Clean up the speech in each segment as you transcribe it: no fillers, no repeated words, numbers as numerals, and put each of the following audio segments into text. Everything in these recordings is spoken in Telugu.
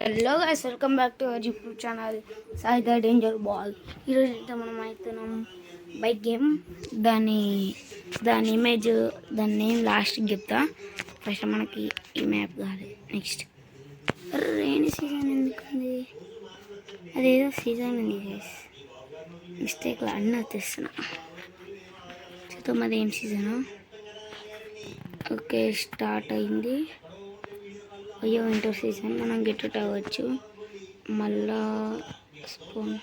Hello guys, welcome back to our YouTube channel Sai the danger ball. ఈరోజు అయితే మనం అవుతున్నాం బైక్ గేమ్. దాని ఇమేజ్, దాని నేమ్ లాస్ట్కి చెప్తా. ఫస్ట్ మనకి ఈ మ్యాప్ కావాలి. నెక్స్ట్ రెయినీ సీజన్ ఎందుకుంది, అదేదో సీజన్ ఉంది గైస్. మిస్టేక్లో అన్నీ తెస్తున్నా. చూద్దాం అది ఏం సీజను. ఓకే, స్టార్ట్ అయింది. అయ్యో, వింటర్ సీజన్. మనం గెట్ అవ్వచ్చు. మళ్ళా స్పూన్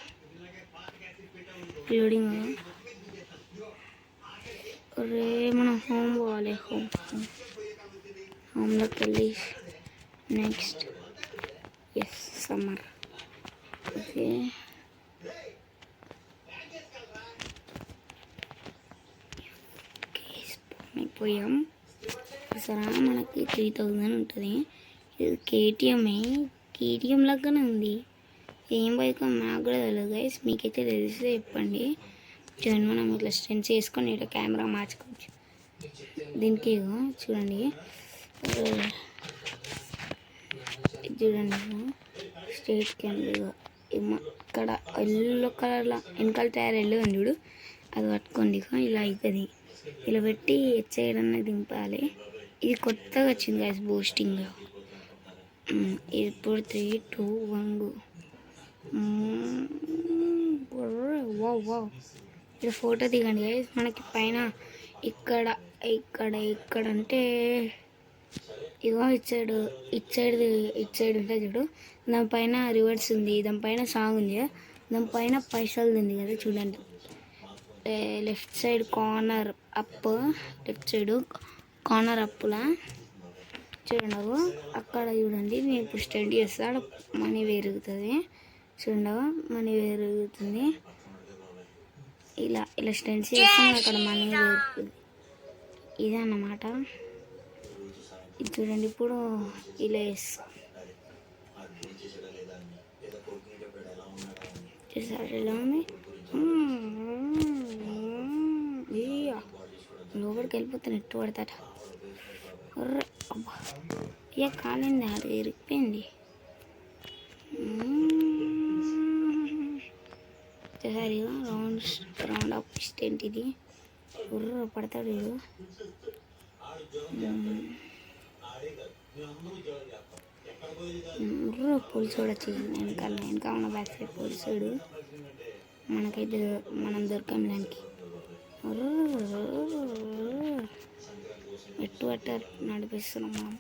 లోడింగ్. రే మనం హోమ్ పోవాలి. హోమ్లోకి వెళ్ళి నెక్స్ట్ ఎస్ సమ్మర్. ఓకే, స్పూన్ అయిపోయాం. సరే, మనకి 3000 ఉంటుంది. ఇది కేటీఎం లాగానే ఉంది. ఏం బైక్ నాకు కూడా తెలియదు గైస్. మీకైతే తెలిస్తే చెప్పండి. చూడండి, మనం ఇట్లా స్ట్రెంచ్ చేసుకొని ఇట్లా కెమెరా మార్చుకోవచ్చు. దీనికి చూడండి, స్ట్రేట్ కెమెరా. ఇక్కడ ఎల్లో కలర్లో వెనకాల టైర్ ఎల్లో ఉంది చూడు, అది పట్టుకోండి. ఇలా అవుతుంది. ఇలా పెట్టి చేయడానికి దింపాలి. ఇది కొత్తగా వచ్చింది గైస్, బూస్టింగ్. ఇప్పుడు 3, 2, 1 వావ్. ఇది ఫోటో దిగండి గైస్. మనకి పైన ఇక్కడ అంటే ఇగో ఇటు సైడ్ ఉంటుంది చూడు. దానిపైన రివర్స్ ఉంది, దానిపైన సాంగ్ ఉంది కదా, దానిపైన పైసలు ఉంది కదా చూడండి. లెఫ్ట్ సైడ్ కార్నర్ అప్, అప్పులా చూడండి. అక్కడ చూడండి, నేను ఇప్పుడు స్టడీ చేస్తాను. మనీ పెరుగుతుంది చూడండి, మనీ పెరుగుతుంది. ఇలా స్టెండ్ చేస్తాను, అక్కడ మనీ పెరుగుతుంది. ఇదే అన్నమాట. ఇది చూడండి, ఇప్పుడు ఇలా వేస్తాం. ఎలా ఉంది? లోపలికి వెళ్ళిపోతే నెట్టు పడతాట. ఇక కాలింది, అది ఇరిగిపోయింది. ఒకసారి రౌండ్ అప్ స్టెంట్ ఇది. పడతాడు వీడు. పోలీసోడు వచ్చింది వెనకాల ఉన్న బ్యాక్ సైడ్ పోలీసోడు. మనకైతే మనం దొరకం దానికి. అట్ట నడిపిస్తున్నాం మనం.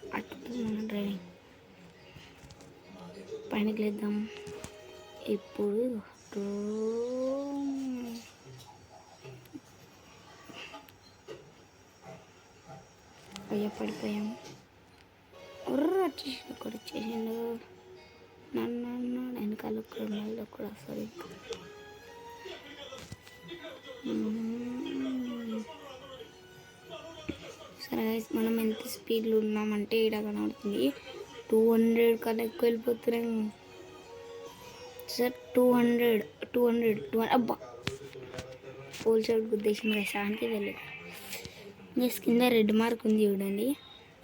మనం డ్రైవింగ్ పైనకి లేద్దాం. ఇప్పుడు పడిపోయాం. వచ్చేసిండు నన్ను వెనకాల కూడా వస్తుంది. సరే గైస్, మనం ఎంత స్పీడ్లో ఉన్నామంటే ఇక్కడ కనబడుతుంది 200 కన్నా ఎక్కువ వెళ్ళిపోతున్నాం సార్. 200 అబ్బా, పోల్సోడ్ గుద్దేసింది గైస్. దానికి తెలియదు. జస్ట్ కింద రెడ్ మార్క్ ఉంది చూడండి.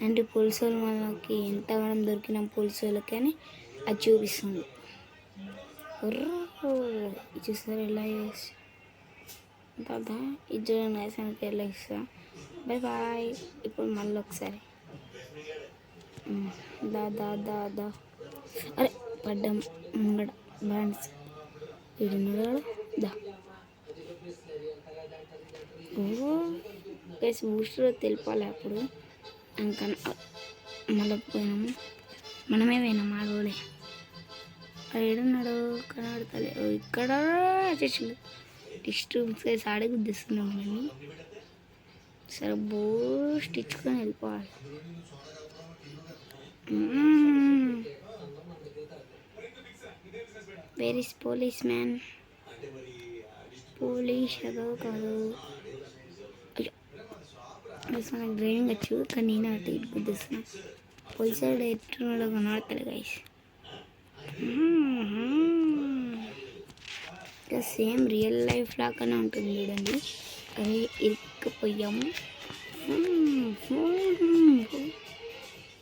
అంటే పోలీసోలు మనకి ఎంత మనం దొరికినాం పోలీసోళ్ళకి అని అది చూపిస్తుంది. చూస్తారు ఎలా చేసి దాదా. ఇది చూడండి గైస్, మనకి ఎలా ఇస్తా. బాయ్. ఇప్పుడు మళ్ళీ ఒకసారి దా అరే పడ్డాం ముంగడ బ్యాండ్స్. వీడున్నాడు దా. గైస్, బూస్టర్ తెలిపాలి అప్పుడు. ఇంకా మళ్ళీ పోయినాము, మనమే పోయినాం. ఆడోడే ఏడున్నాడు కనబడతలే. ఇక్కడ వచ్చేసిండు. డిస్టర్బ్ గైస్, ఆడే గుద్దిస్తున్నాం కానీ. సరే, బూస్ట్ ఇచ్చుకొని వెళ్ళిపోవాలి. Where is police man? Police అదో కాదు. అయ్యో, నాకు డ్రైవింగ్ వచ్చు కానీ నేను అటు ఇటు గుద్దిస్తున్నా. పోలీస్ సైడ్ ఎట్టున్నాడో కనబడతాడు గైస్. సేమ్ రియల్ లైఫ్ లాగానే ఉంటుంది చూడండి. అది ఇరుక్కుపోయాము.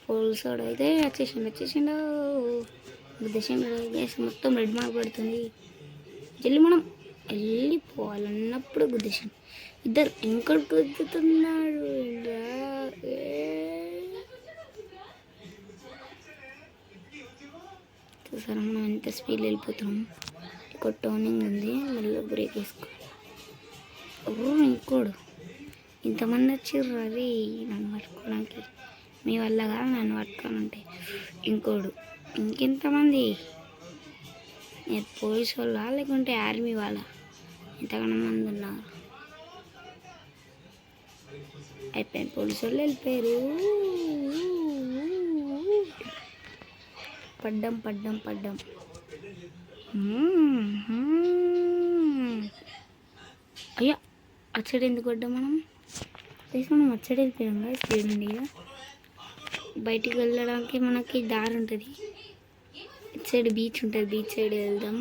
పోలీసోడు అయితే వచ్చేసిండు. గుద్దేశం గైస్, మొత్తం రెడ్ మార్క్ పడుతుంది. జల్లి మనం వెళ్ళిపోవాలన్నప్పుడు గుద్దేశం. ఇద్దరు ఇంకోటి గుద్దుతున్నాడు. చూసారా మనం ఎంత స్పీడ్ వెళ్ళిపోతున్నాం. ఇక్కడ టర్నింగ్ ఉంది, మళ్ళీ బ్రేక్ వేసుకోవాలి. ఇంకోడు ఇంతమంది వచ్చిర్రు. అది నన్ను పట్టుకోవడానికి మీ వల్ల కాదు, నన్ను పట్టుకోనంటే. ఇంకోడు ఇంకెంతమంది, నేను పోలీసు వాళ్ళ లేకుంటే ఆర్మీ వాళ్ళ, ఎంతగానో మంది ఉన్నారు. అయిపోయింది, పోలీసు వాళ్ళు వెళ్ళిపోయారు. పడ్డాం. అయ్యా, అచ్చడి ఎందుకు పడ్డాం మనం? మనం అచ్చడి వెళ్ళిపోయాం కదా స్పీడ్ నుండి. బయటికి వెళ్ళడానికి మనకి దారి ఉంటుంది. ఇటు సైడ్ బీచ్ ఉంటుంది, బీచ్ సైడ్ వెళ్దాం.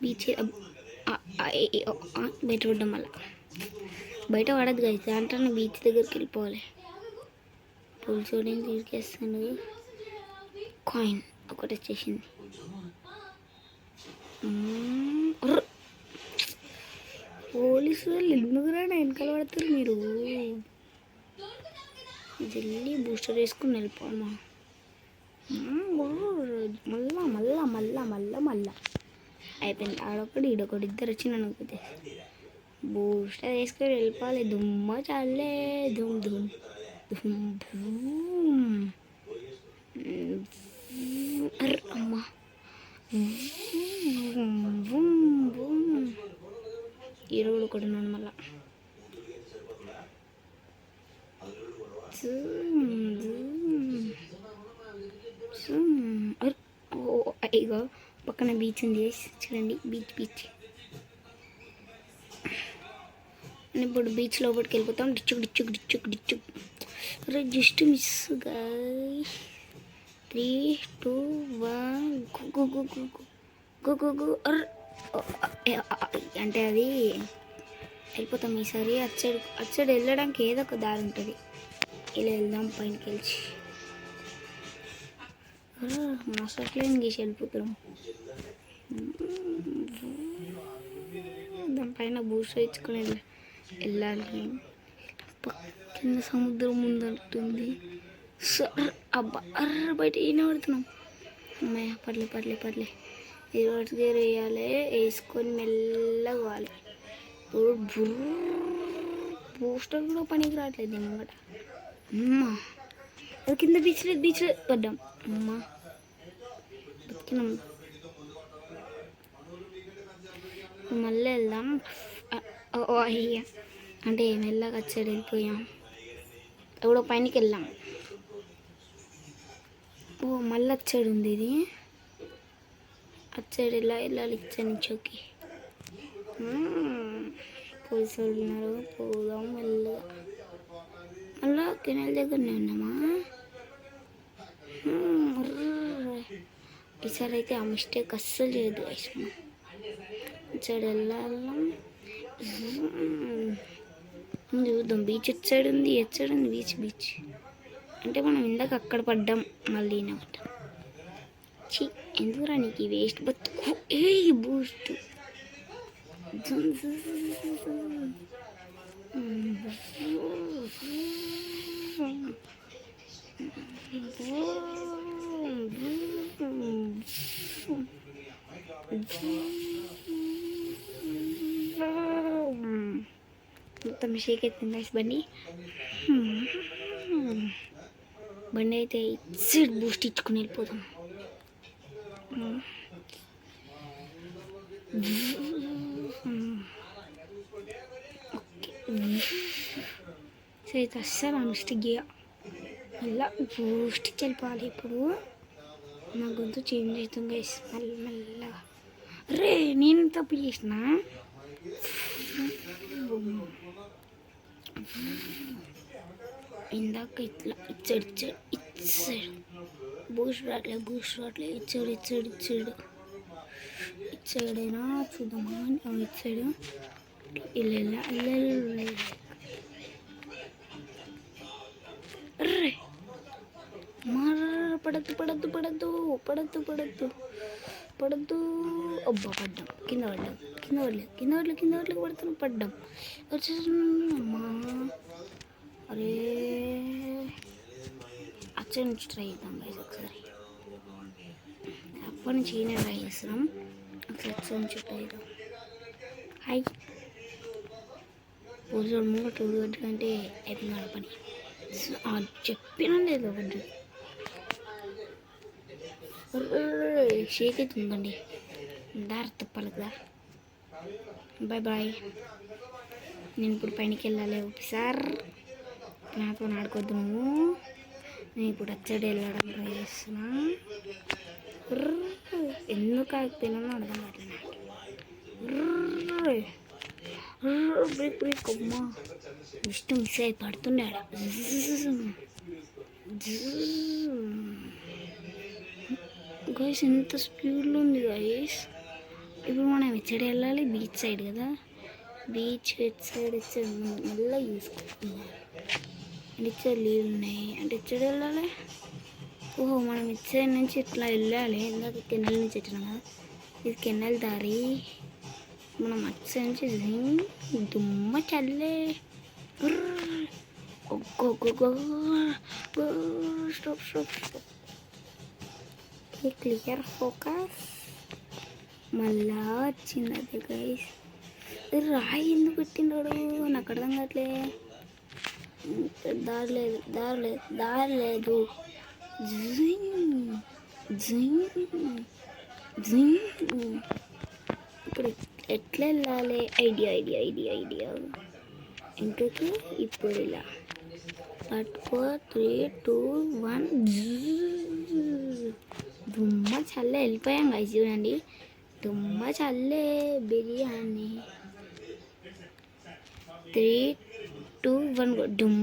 బీచ్ బయట పడ్డాం. మళ్ళీ బయట పడద్దు కదా, దాంట్లో బీచ్ దగ్గరికి వెళ్ళిపోవాలి. పోలీసు వాడిని తీసుకేస్తాడు. కాయిన్ ఒకటి వచ్చేసింది. పోలీసు వాళ్ళు ఎందుకురా వెనకాల పడతారు మీరు? జల్లి బూస్టర్ వేసుకుని వెళ్ళిపోమా. మళ్ళా అయిపోయింది. ఆడొకటి ఈడొకటి ఇద్దరు వచ్చి నన్ను కుదే బూస్టర్ వేసుకొని వెళ్ళిపోవాలి. దుమ్మ చాలే, ధూమ్ ధూమ్ ధూమ్ ధూమ్. అమ్మా ఈరోడు ఒకటి ఉన్నాడు. మళ్ళా ఇగో పక్కన బీచ్ ఉంది చూడండి. బీచ్ ఇప్పుడు బీచ్ లోపలికి వెళ్ళిపోతాం. డిచ్చుక్ అరే జస్ట్ మిస్ గాయ్. 3, 2, 1 గో. అంటే అది వెళ్ళిపోతాం ఈసారి. అటు సైడ్ వెళ్ళడానికి ఏదో ఒక దారి ఉంటుంది. ఇలా వెళ్దాం పైనకి వెళ్ళి. మాస్టర్ ప్లేన్ గీసి వెళ్ళిపోతాం. దానిపైన బూస్ట్ ఇచ్చుకొని వెళ్ళాలి. కింద సముద్రం ముందంటుంది. అబ్బా బయట ఈయన పడుతున్నాం. అమ్మాయి పడలే. ఇరవై గేర్ వేయాలి, వేసుకొని మెల్లగా పోవాలి. బూస్టర్ కూడా పనికి రావట్లేదు అనమాట. అమ్మా అది కింద బీచ్ పడ్డాం. అమ్మా బతికినాం. మళ్ళీ వెళ్దాం. అయ్యా అంటే మెల్లగా వచ్చాడు, వెళ్ళిపోయాం. ఎవడో పైనకి వెళ్ళాం. మళ్ళీ వచ్చాడు ఉంది. ఇది వచ్చాడు. ఇలా వెళ్ళాలి ఇచ్చాను చోకి. పోలీసు వాళ్ళు ఉన్నారు. పోదాం మెల్లగా. మళ్ళీ కెనాల్ దగ్గరనే ఉన్నామా? ఈసారి అయితే ఆ మిస్టేక్ అస్సలు చేయదు. ఇచ్చాడు వెళ్ళాలి. చూద్దాం. బీచ్ ఎచ్చాడు ఉంది, బీచ్ అంటే మనం ఇందాక అక్కడ పడ్డాం. మళ్ళీ పడ్డాం. ఎందుకురా నీకు ఈ వేస్ట్ బతుకు. బూస్ట్ మొత్తం షేక్ అవుతుంది బండి అయితే ఇచ్చి బూస్ట్ ఇచ్చుకుని వెళ్ళిపోతాం. సో ఇది అస్సలు మిస్టేక్ గీయ. మళ్ళీ బూస్ట్ వెళ్ళిపోవాలి. ఇప్పుడు నా గొంతు చేంజ్ అవుతుంది గైస్ మెల్లగా. రే నేను తప్పు చేసిన. ఇందాక ఇట్లా ఇచ్చాడు బూస్ట్ రావట్లేదు. ఇచ్చాడైనా చూద్దామా అని ఇచ్చాడు. ఇలా పడద్దు పడద్దు పడద్దు పడద్దు పడద్దు పడద్దు. అబ్బా పడ్డాం, కింద పడ్డాం, కింద పడలేదు, కింద పడలేదు, కింద పడలేదు, పడుతున్నాం, పడ్డాం. అమ్మా అరే అచ్చడి నుంచి ట్రై చేద్దాం గైస్ ఒకసారి. అప్పటి నుంచి ఈయన ట్రై చేస్తున్నాం. ఒకసారి అచ్చడి నుంచి ట్రై చేద్దాం. హాయ్ రోజు 3 గంటలంటే అయిపోయింది పని. చెప్పినా లేదు ఒకటి షేక్ అవుతుందండి. దారి తప్పాలి కదా. Bye bye. నేను ఇప్పుడు పైనకి వెళ్ళాలి. ఓకే సార్, నాతో ఆడుకోవద్దు నువ్వు. నేను ఇప్పుడు అచ్చడి వెళ్ళడం ట్రై చేస్తున్నా. ఎందుకు ఆగిపోయినా అర్థం కావట్లేదు. బ్రేక్ బ్రేక్ అమ్మా ఇష్టం మిస్ అయి పడుతున్నాడు. గైస్ ఎంత స్పీడ్లో ఉంది గైస్. ఇప్పుడు మనం ఎచ్చడి వెళ్ళాలి, బీచ్ సైడ్ కదా. బీచ్ ఎట్ సైడ్ మెల్లగా చూసుకుంటున్నాం. అంటే ఇచ్చడి నీళ్ళు ఉన్నాయి, అంటే ఎచ్చడి వెళ్ళాలి. ఓహో మనం ఇటు సైడ్ నుంచి ఇట్లా వెళ్ళాలి. ఇందాక కెన్నెల నుంచి వచ్చినాం కదా, ఇది కెన్నెల దారి. మనం అటు సైడ్ నుంచి దుమ్మ చల్లే. Stop stop stop. Clear focus. మళ్ళా వచ్చింది అదే గైస్. రాయి ఎందుకు పెట్టినాడు నాకు అర్థం కావట్లే. దారి లేదు, దారి లేదు, దారి లేదు. ఇప్పుడు ఎట్లా వెళ్ళాలి? Idea idea idea idea. ఇంకొకటి ఇప్పుడు ఇలా పట్టుకో. 3, 2, 1. దుమ్మ చల్లే వెళ్ళిపోయాం గైస్. చూడండి దుమ్మ చల్లే బిర్యానీ. 3, 2, 1 డుమ్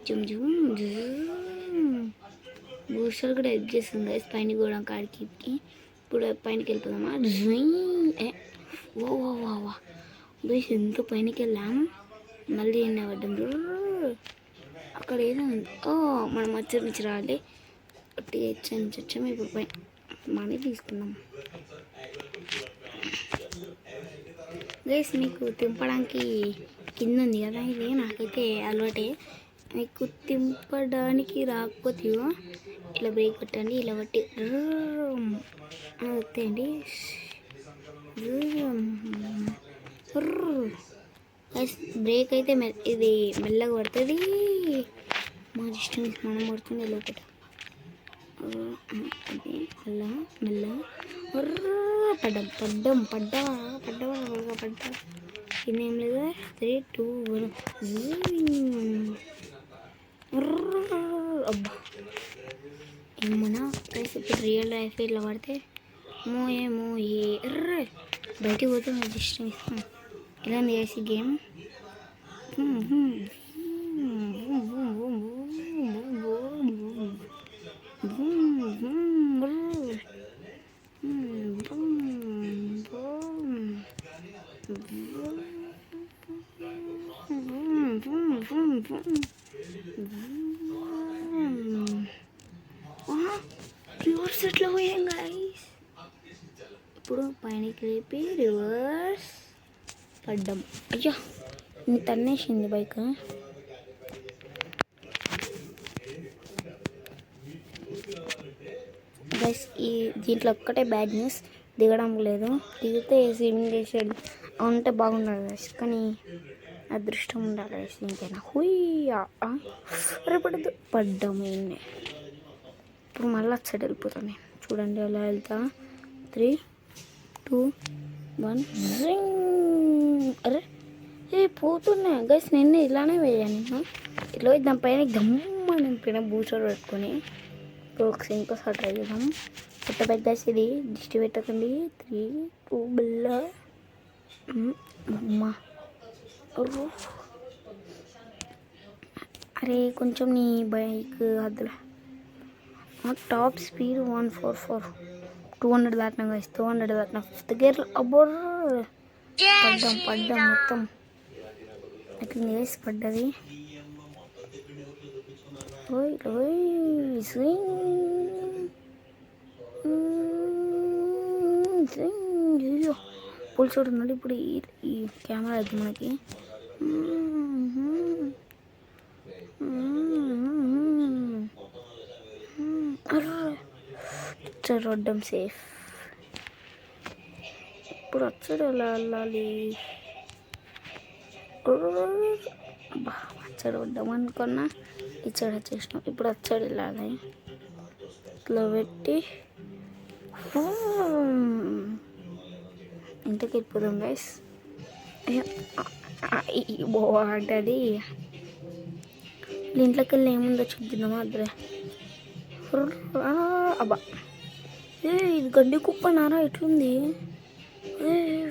జుమ్ జుమ్ జుమ్. బూస్టర్ కూడా హెల్ప్ చేస్తుంది గైస్ పైన కూడా కాడికి. ఇప్పుడు పైనకి వెళ్ళిపోదామా? ఓ వా వా గైస్ ఎంత పైనకి వెళ్ళాం. మళ్ళీ ఎన్న పడ్డాం. అక్కడ ఏదో ఉంది. ఓ మనం అచ్చడి నుంచి రావాలి. నుంచి వచ్చాము. ఇప్పుడు పైన మనీ తీసుకున్నాం గైస్. మీకు తింపడానికి కింద ఉంది కదా, ఇది నాకైతే అలవాటే. మీకు తింపడానికి రాకపోతే ఇలా బ్రేక్ కొట్టండి, ఇలా బట్టి వస్తాయండి. బ్రేక్ అయితే ఇది మెల్లగా పడుతుంది. మా ఇష్టం మనం పడుతుంది లోపల. అది అలా మెల్ల పడ్డాం పడ్డాం పడ్డావా పడ్డావా పడ్డా. కింద ఏం లేదా. 3, 2, 1. అబ్బా ఏమన్నా గైస్. ఇప్పుడు రియల్ లైఫ్ ఇట్లా పడితే మోయే మోయే బయటికి పోతే నాకు ఇష్టం ఇస్తాం. ఇలా చేసి గేమ్ రివర్స్ ఎట్లా పోయాం గైస్. ఇప్పుడు పైనకి లేపి రివర్స్ పడ్డాం. అయ్యా తన్నేసింది బైక్. గైస్ దీంట్లో ఒక్కటే బ్యాడ్ న్యూస్, దిగడం లేదు. దిగితే స్విమ్మింగ్ చేసేది ఉంటే బాగుండదు గైస్, కానీ అదృష్టం ఉండాలి గైస్. ఇంకైనా హుయ్యా పడద్దు పడ్డాము. ఇప్పుడు మళ్ళీ అచ్చడి వెళ్ళిపోతాం నేను. చూడండి అలా వెళ్తా. 3, 2, 1. అరే పోతున్నా గైస్. నిన్న ఇలానే వేయాను నేను. ఇట్లా దాని పైన గమ్మ నింపిన బూస్టర్ పెట్టుకొని. ఇప్పుడు ఒకసారి ఇంకోసారి ట్రై చేద్దాం. కొత్త పెద్ద ఇది దిష్టి పెట్టకండి. 3, 2 బిల్ల అమ్మా. అరే కొంచెం నీ బైక్ అద్దులా. Top speed 144. 200 దాటినా గైస్. 200 దాటినా 5th గేర్లో. అబ్బో పడ్డాం మొత్తం. అట్లా వేసి పడ్డది. వెళ్ళాలి. అయ్యో పోలీసు ఉన్నాడు. ఇప్పుడు ఈ కెమెరా అది మనకి. రోడ్డం సేఫ్. ఇప్పుడు వచ్చాడు ఎలా వెళ్ళాలి? వచ్చాడు వడ్డం అనుకున్నా, ఇచ్చాడు వచ్చేసినాం. ఇప్పుడు వచ్చాడు వెళ్ళాలి. ఇట్లా పెట్టి ఇంటికి వెళ్ళిపోదాం గైస్. బాగుంటుంది. ఇంట్లోకి వెళ్ళి ఏముందో చూద్దామా అద్దరే. అబ్బా ఇది గడ్డి కుప్పనారా ఎట్లుంది?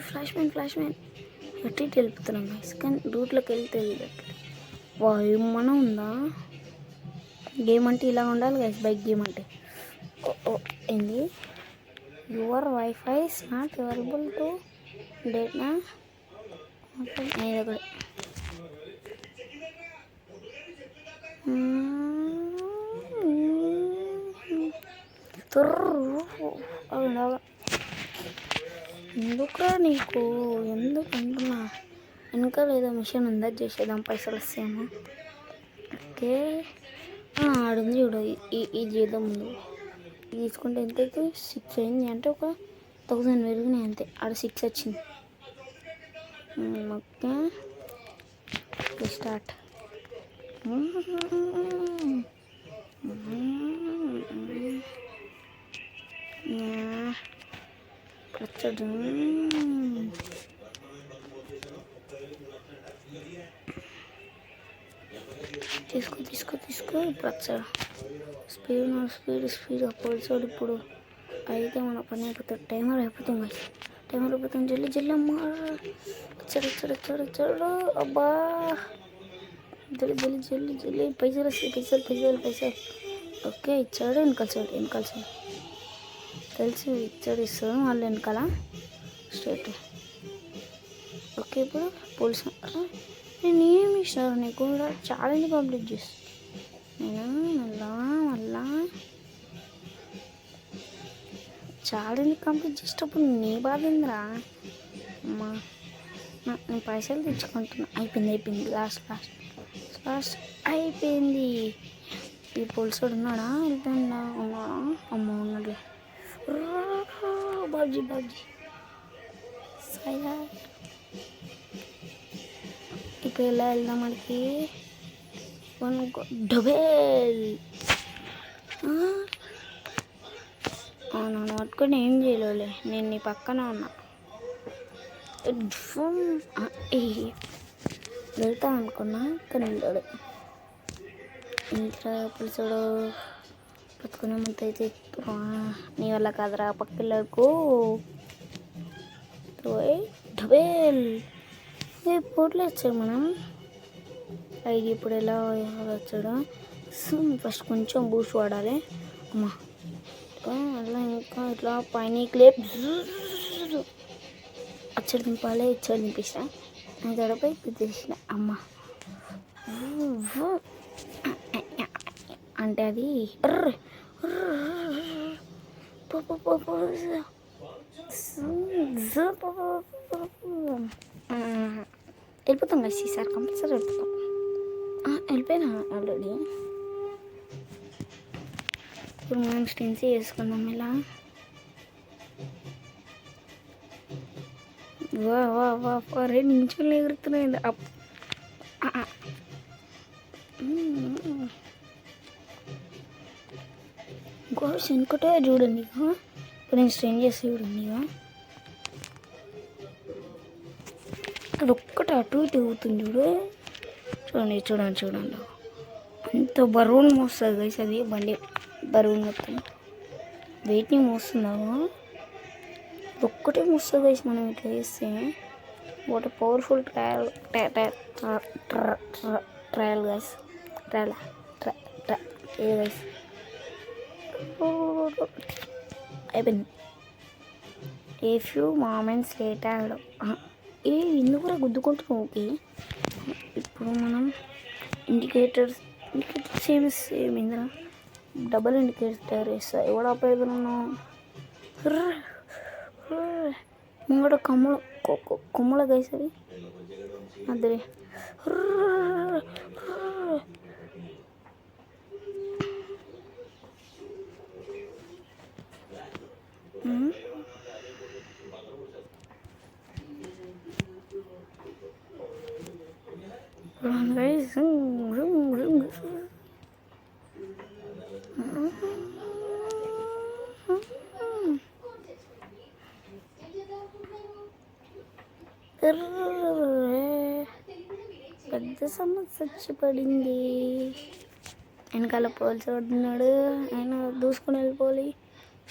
ఫ్లాష్ మ్యాన్ ఎట్టి వెళ్ళిపోతున్నాం గైస్. కానీ రూట్లోకి వెళ్తే వా ఏమన్నా ఉందా? గేమ్ అంటే ఇలా ఉండాలి గైస్. బైక్ గేమ్ అంటే ఏంది? Your wifi is not available to data. ఏదో ఒకటి ఎందుకురా నీకు? ఎందుకు అంటున్నా? వెనక లేదా మిషన్ ఉందా చేసేద్దాం, పైసలు వస్తాయేమో. ఓకే ఆడుంది చూడు, ఇది చేద్దాం. ముందు ఇది తీసుకుంటే ఎంత అయితే 6 అయింది అంటే ఒక 1000 పెరిగినాయి అంతే. ఆడ 6 వచ్చింది. Okay start. పచ్చడి తీసుకో. ఇప్పుడు వచ్చాడు. స్పీడ్ పోలీసోడు. ఇప్పుడు అయితే మన పని అయిపోతాడు. టైమర్ అయిపోతుంది. జల్లి అమ్మ. వచ్చాడు. అబ్బా జల్లి పైసలు వస్తాయి. పైసలు. ఓకే ఇచ్చాడు. వెనకాల తెలిసి ఇస్తాడు. వాళ్ళు వెనకాల స్ట్రైట్. ఓకే ఇప్పుడు పోలీసు నేను ఏమి ఇచ్చినారు నీకు కూడా? ఛాలెంజ్ కంప్లీట్ చేస్తాను నేను. మళ్ళా ఛాలెంజ్ కంప్లీట్ చేసేటప్పుడు నీ బాధ ఏందిరా అమ్మా? నేను పైసలు తెచ్చుకుంటున్నా. అయిపోయింది. లాస్ట్ అయిపోయింది. ఈ పోలీసు ఉన్నాడా? ఉన్నాడా? అమ్మ ఉన్నాడు. బాజీ సైలా. ఇప్పుడు ఎలా వెళ్దాం? మనకి డబేల్ నన్ను పట్టుకొని ఏం చేయలేవులే. నేను నీ పక్కన ఉన్నా. వెళ్తా అనుకున్నా కానీ వెళ్ళాడు. ఇంకా పులుసుడు పట్టుకునేమంత అయితే నీ వల్ల కాదురా. పక్కలకు డబేల్ పోట్లు వచ్చాడు మనం. అది ఇప్పుడు ఎలా వచ్చాడు? ఫస్ట్ కొంచెం బూస్ట్ వాడాలి. అమ్మా అలా ఇంకా ఇట్లా పైన క్లిప్ అచ్చడి దింపాలి. ఇచ్చడి దింపిస్తా. నేను తడపై కుదిసిన. అమ్మ అంటే అది వెళ్ళిపోతాం కదా ఈసారి కంపల్సరీ వెళ్ళిపోతాం. వెళ్ళిపోయినా ఆల్రెడీ. ఇప్పుడు మనం స్టెన్సీ వేసుకుందాం. ఇలా వా 2 నిమిషాలు ఎగురుతున్నాయి. ఇంకో ఇంకోటే చూడండి. ఇప్పుడు నేను స్ట్రెయిన్ చేసి చూడండి. అది ఒక్కటి అటు ఇటు అవుతుంది చూడండి. అంత బరువును మోస్తుంది గైస్. అది బండి బరువును మొత్తం వెయిట్ని మోస్తున్నాము. ఒక్కటే మోస్తుంది గైస్. మనం ఇట్లా చేస్తే వాట్ పవర్ఫుల్ ట్రయల్ గైస్. ఏ గైస్ అయిపోయింది. ఏ ఫ్యూ మూమెంట్స్ లేటర్ ఎందుకు గుద్దుకుంటున్నావు? ఓకే ఇప్పుడు మనం ఇండికేటర్స్ ఏమి సేమ్ ఇందులో డబల్ ఇండికేటర్ వేస్తా. ఎవడ ఆపేదన్నా ముంగడ కొమ్మల గైసది అదే guys, పెద్ద సమస్య వచ్చి పడింది. వెనకాల పోల్చి పడుతున్నాడు, ఆయన దూసుకుని వెళ్ళిపోవాలి.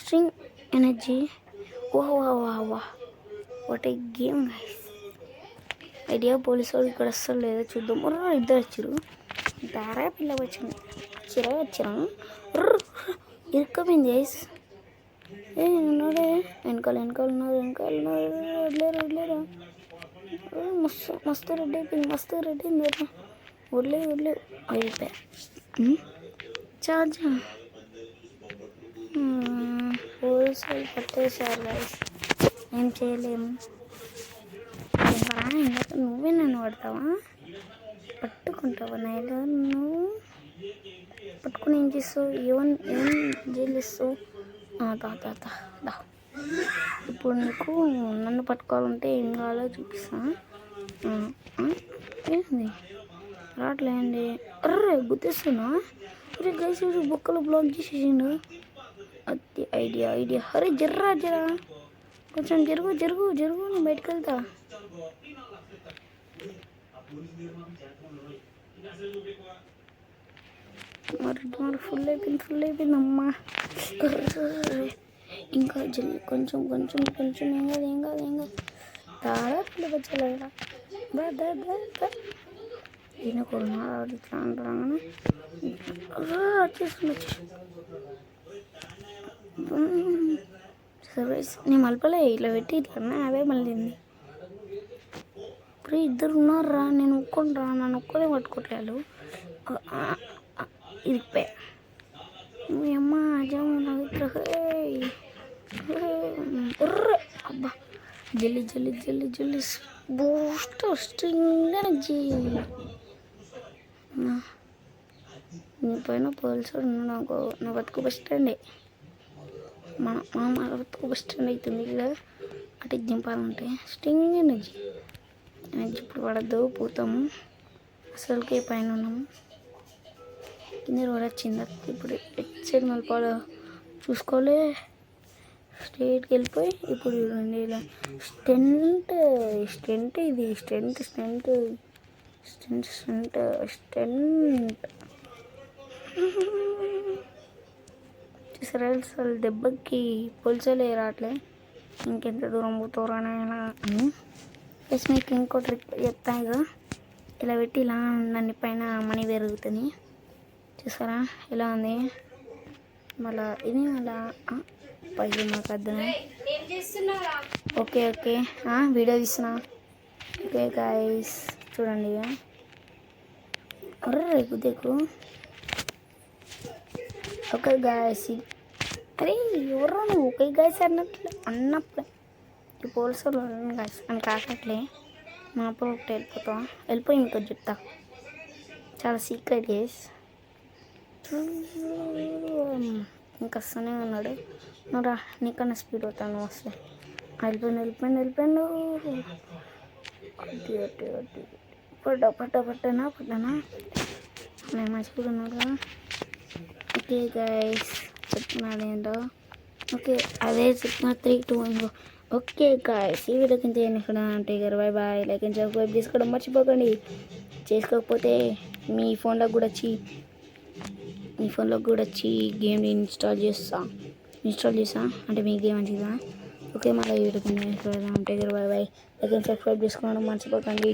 స్ట్రింగ్ ఎనర్జీ, వా what a game guys. Idea police వాడు ఇక్కడ వస్తారు లేదా చూద్దాం. ఇద్దరు వచ్చారు, దారా పిల్ల వచ్చింది, వచ్చారా ఇరుక్కపోయింది గైస్. ఉన్నాడే వెనకాల ఉన్నారు, వదిలేరా మస్తు రెడ్డి అయిపోయింది. వదిలే అయిపోయా చార్జ్. పోలీసులు పట్టేశారు గైస్, ఏం చేయలేము. నువ్వే నన్ను పడతావా, పట్టుకుంటావా? నైలా నువ్వు పట్టుకుని ఏం చేస్తావు? ఏం జైలిస్తావు? దా ఇప్పుడు నీకు నన్ను పట్టుకోవాలంటే ఏం కావాలో చూపిస్తా. ఏంది రావట్లేండి? గుర్తిస్తున్నా గైస్, బుక్కలు బ్లాక్ చేసేసిండు. అది ఐడియా. అరే జర్రా కొంచెం జరుగు నేను బయటకు వెళ్తా. మరి ఫుల్ అయిపోయింది అమ్మా. ఇంకా జల్లి కొంచెం ఏం కాదు. తారా పిల్లలు వచ్చేలాగా ఈయన కొన్నా ఇట్లా అంటారు. వచ్చేస్తుంది. సర్వీస్ నేను మలపలే, ఇట్లా పెట్టి ఇట్లా అవే మళ్ళీ ఇప్పుడు ఇద్దరు ఉన్నారా, నేను ఒక్కొనరా, నన్ను ఒక్కడే పట్టుకోవట్లేదు. ఇరిపోయా మీ అమ్మ జాము అబ్బా. జల్లి బూస్ట్ స్ట్రింగ్ ఎనర్జీ. నీ పైన పోల్సాడు నాకు, నా బతుకు బస్ స్టాండే. మన బతుకు బస్ స్టాండ్ అవుతుంది కదా, అటు దింపాలంటే. స్ట్రింగ్ ఎనర్జీ ఇప్పుడు పడద్దు, పోతాము. అసలుకే పైన ఉన్నాము, కింద రోడ్ వచ్చింది. ఇప్పుడు ఎట్ సైడ్ మళ్ళీ చూసుకోలే, స్ట్రైట్కి వెళ్ళిపోయి ఇప్పుడు ఇలా స్టెంట్ ఇది స్టెంట్ చూసారా? అసలు దెబ్బకి పోల్చలే రావట్లే. ఇంకెంత దూరం పోతారనైనా. ప్లస్ మీకు ఇంకో ట్రిక్ చెప్తాను కదా, ఇలా పెట్టి ఇలా దాని పైన మనీ పెరుగుతుంది. చూసారా ఎలా ఉంది? మళ్ళా ఇది మళ్ళా పైకి మాకు అర్థం. ఓకే వీడియో తీస్తున్నా. ఓకే గాయస్ చూడండి. అర్రే కుదేకు. ఓకే గాయస్, అరే ఎవరో నువ్వు ఓకే గాయస్ అన్నప్పుడు ఈ పోలీసులు గాయస్ అని కాకట్లే. మా అప్పుడు ఒకటి వెళ్ళిపోయి ఇంకో చెప్తా, చాలా సీక్రెట్ గైస్. ఇంకా వస్తూనే ఉన్నాడు. నువ్వు రా, నీకన్నా స్పీడ్ అవుతాను వస్తే. వెళ్ళిపోయిండు. పట్టనా నేను మంచిగా ఉన్నాడు కదా. ఓకే గైస్ చెప్తున్నాడు ఏంటో. ఓకే అదే చెప్తున్నా, 3, 2 ఇంకో. ఓకే గాయ్స్, ఈ వీడియో కింద ఇక్కడ అంటే బాయ్. లైక్ అండ్ సబ్స్క్రైబ్ చేసుకోవడం మర్చిపోకండి. చేసుకోకపోతే మీ ఫోన్లోకి కూడా వచ్చి గేమ్ని ఇన్స్టాల్ చేస్తా అంటే మీ గేమ్ మంచిదా. ఓకే మళ్ళీ ఈ వీడియో కింద అంటే బాయ్. లైక్ అండ్ సబ్స్క్రైబ్ చేసుకోవడం మర్చిపోకండి.